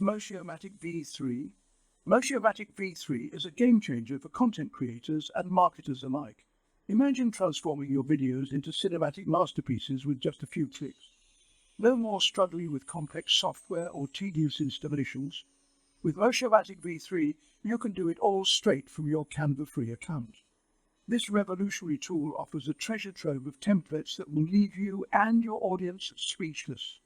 MotioMatic V3. MotioMatic V3 is a game changer for content creators and marketers alike. Imagine transforming your videos into cinematic masterpieces with just a few clicks. No more struggling with complex software or tedious installations. With MotioMatic V3, you can do it all straight from your Canva free account. This revolutionary tool offers a treasure trove of templates that will leave you and your audience speechless.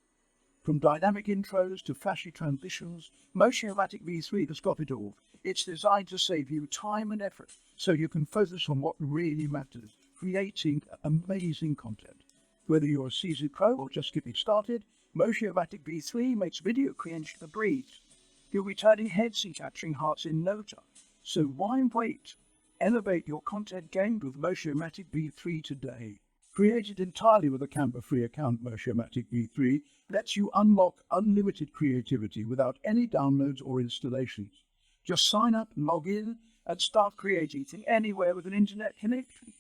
From dynamic intros to flashy transitions, MotioMatic V3 has got it all. It's designed to save you time and effort so you can focus on what really matters, creating amazing content. Whether you're a seasoned pro or just getting started, MotioMatic V3 makes video creation a breeze. You'll be turning heads and capturing hearts in no time. So why wait? Elevate your content game with MotioMatic V3 today. Created entirely with a Canva free account, MotioMatic V3 lets you unlock unlimited creativity without any downloads or installations. Just sign up, log in, and start creating from anywhere with an internet connection.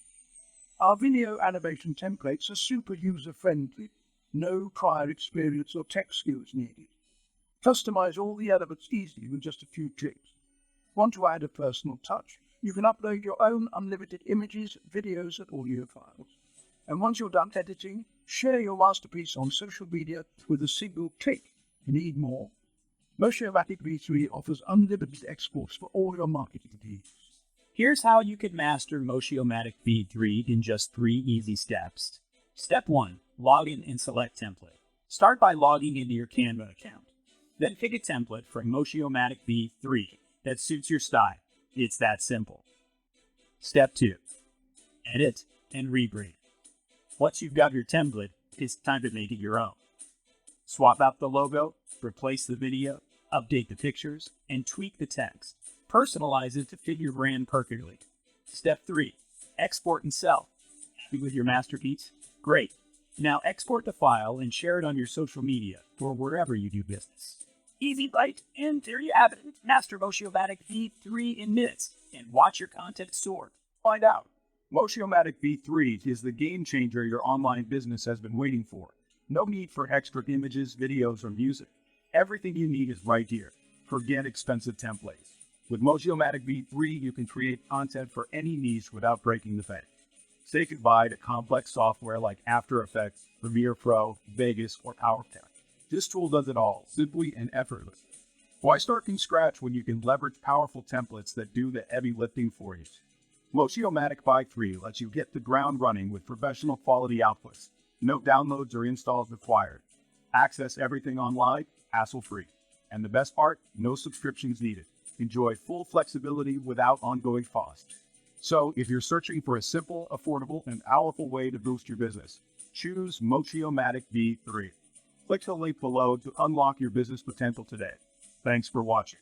Our video animation templates are super user-friendly. No prior experience or tech skills needed. Customize all the elements easily with just a few clicks. Want to add a personal touch? You can upload your own unlimited images, videos, and audio files. And once you're done editing, share your masterpiece on social media with a single click. Need more? MotioMatic V3 offers unlimited exports for all your marketing needs. Here's how you can master MotioMatic V3 in just 3 easy steps. Step 1. Log in and select template. Start by logging into your Canva account. Then pick a template from MotioMatic V3 that suits your style. It's that simple. Step 2. Edit and rebrand. Once you've got your template, it's time to make it your own. Swap out the logo, replace the video, update the pictures, and tweak the text. Personalize it to fit your brand perfectly. Step 3. Export and sell. Happy with your masterpiece? Great. Now export the file and share it on your social media or wherever you do business. Easy bite, and there you have it. Master MotioMatic V3 in minutes and watch your content soar. Find out. MotioMatic V3 is the game changer your online business has been waiting for. No need for extra images, videos, or music. Everything you need is right here. Forget expensive templates. With MotioMatic V3, you can create content for any niche without breaking the bank. Say goodbye to complex software like After Effects, Premiere Pro, Vegas, or PowerPoint. This tool does it all, simply and effortlessly. Why start from scratch when you can leverage powerful templates that do the heavy lifting for you? MotioMatic V3 lets you get the ground running with professional quality outputs. No downloads or installs required. Access everything online, hassle-free. And the best part, no subscriptions needed. Enjoy full flexibility without ongoing costs. So if you're searching for a simple, affordable, and powerful way to boost your business, choose MotioMatic V3. Click the link below to unlock your business potential today. Thanks for watching.